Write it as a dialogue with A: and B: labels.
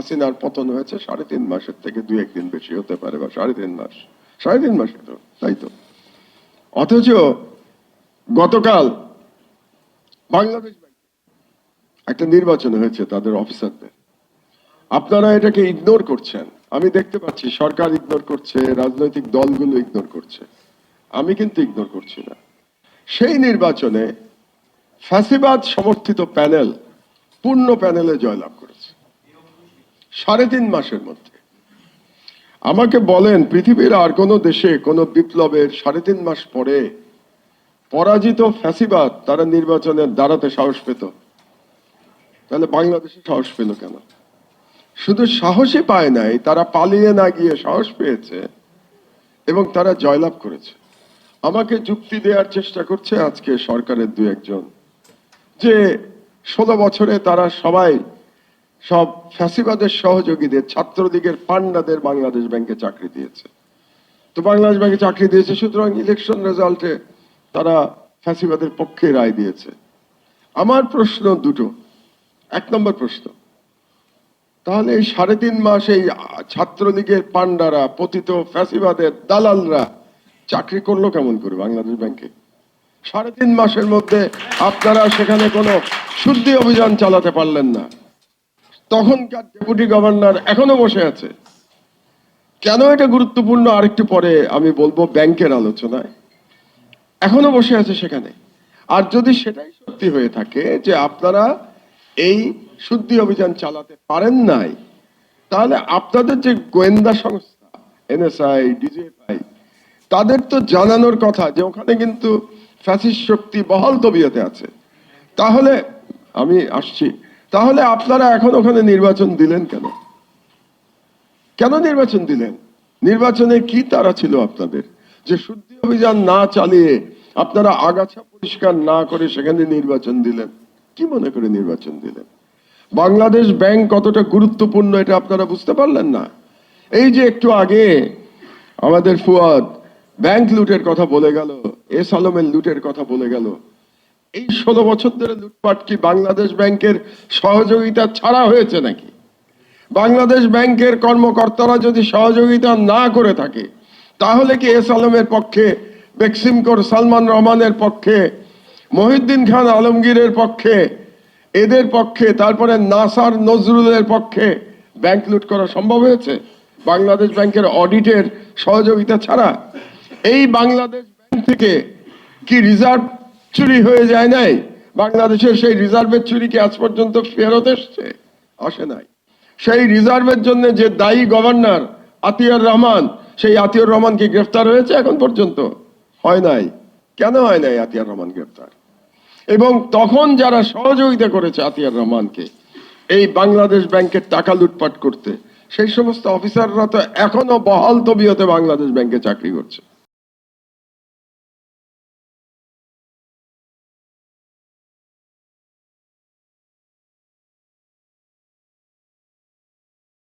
A: হাসিনার পতন হয়েছে 3.5 মাসের থেকে 2-1 দিন বেশি হতে পারে, বা 3.5 মাস। 3.5 মাসে তো, তাই তো। অথচ গতকাল বাংলাদেশ একটা নির্বাচন হয়েছে তাদের অফিসারদের, আপনারা এটাকে ইগনোর করছেন। আমি দেখতে পাচ্ছি সরকার ইগনোর করছে, রাজনৈতিক দলগুলো ইগনোর করছে, আমি কিন্তু ইগনোর করছি না। সেই নির্বাচনে ফ্যাসিবাদ সমর্থিত প্যানেল পূর্ণ প্যানেলে জয়লাভ করেছে 3.5 মাসের মধ্যে। আমাকে বলেন, পৃথিবীর আর কোন দেশে কোন বিপ্লবের 3.5 মাস পরে পরাজিত ফ্যাসিবাদ তারা নির্বাচনে দাঁড়াতে সাহস পেত? তাহলে বাংলাদেশে সাহস পেল কেন? শুধু সাহসই পায় নাই, তারা পালিয়ে না গিয়ে সাহস পেয়েছে এবং তারা জয়লাভ করেছে। আমাকে যুক্তি দেওয়ার চেষ্টা করছে আজকে সরকারের 2-1 জন যে 16 বছরে তারা সবাই সব ফ্যাসিবাদের সহযোগীদের, ছাত্রলীগের পান্ডাদের বাংলাদেশ ব্যাংকে চাকরি দিয়েছে। তো বাংলাদেশ ব্যাংকে চাকরি দিয়েছে, সুতরাং ইলেকশন রেজাল্টে তারা ফ্যাসিবাদের পক্ষে রায় দিয়েছে। আমার প্রশ্ন দুটো। 1 নম্বর প্রশ্ন, তাহলে এই 3.5 মাস এই ছাত্রলীগের পান্ডারা, পতিত ফ্যাসিবাদের দালালরা চাকরি করলো কেমন করে বাংলাদেশ ব্যাংকে? 3.5 মাসের মধ্যে আপনারা সেখানে কোনো শুদ্ধি অভিযান চালাতে পারলেন না। তখনকার ডেপুটি গভর্নর এখনো বসে আছে। কেন এটা গুরুত্বপূর্ণ আরেকটু পরে আমি বলবো ব্যাংকের আলোচনায়। এখনো বসে আছে সেখানে। আর যদি সেটাই সত্যি হয়ে থাকে যে আপনারা এই শুদ্ধি অভিযান চালাতে পারেন নাই, তাহলে আপনাদের যে গোয়েন্দা সংস্থা এনএসআই, ডিজিএফআই, তাদের তো জানানোর কথা যে ওখানে কিন্তু ফ্যাসিস্ট শক্তি বহাল তবিয়তে আছে। তাহলে আমি আসছি, তাহলে আপনারা এখন ওখানে নির্বাচন দিলেন কেন? কেন নির্বাচন দিলেন? নির্বাচনে কি তারা ছিল আপনাদের যে শুদ্ধি অভিযান না চালিয়ে আপনারা আগাছা পরিষ্কার না করে সেখানে নির্বাচন দিলেন? কি মনে করে নির্বাচন দিলেন? বাংলাদেশ ব্যাংক কতটা গুরুত্বপূর্ণ এটা আপনারা বুঝতে পারলেন না? এই যে একটু আগে আমাদের ফুয়াদ ব্যাংক লুটের কথা বলে গেল, এস আলমের লুটের কথা বলে গেল। এই 16 বছর ধরে লুটপাট কি বাংলাদেশ ব্যাংকের সহযোগিতা ছাড়া হয়েছে নাকি? বাংলাদেশ ব্যাংকের কর্মকর্তারা যদি সহযোগিতা না করে থাকে, তাহলে কি এস আলমের পক্ষে, বেক্সিম কর সালমান রহমানের পক্ষে, মহিউদ্দিন খান আলমগীরের পক্ষে, এদের পক্ষে, তারপরে নাসার নজরুলের পক্ষে ব্যাংক লুট করা সম্ভব হয়েছে বাংলাদেশ ব্যাংকের অডিটের সহযোগিতা ছাড়া? এই বাংলাদেশ ব্যাংক থেকে কি রিজার্ভ চুরি হয়ে যায় নাই? বাংলাদেশের সেই রিজার্ভের চুরি কি আজ পর্যন্ত ফেরত এসছে? আসে নাই। সেই রিজার্ভের জন্য যে দায়ী গভর্নর আতিয়ার রহমান, সেই আতিয়ার রহমান কি গ্রেফতার হয়েছে এখন পর্যন্ত? হয় নাই। কেন হয় নাই আতিয়ার রহমান গ্রেফতার? এবং তখন যারা সহযোগিতা করেছে আতিয়ার রহমানকে এই বাংলাদেশ ব্যাংকের টাকা লুটপাট করতে, সেই সমস্ত অফিসাররা তো এখনো বহাল তবিয়তে বাংলাদেশ ব্যাংকে চাকরি করছে।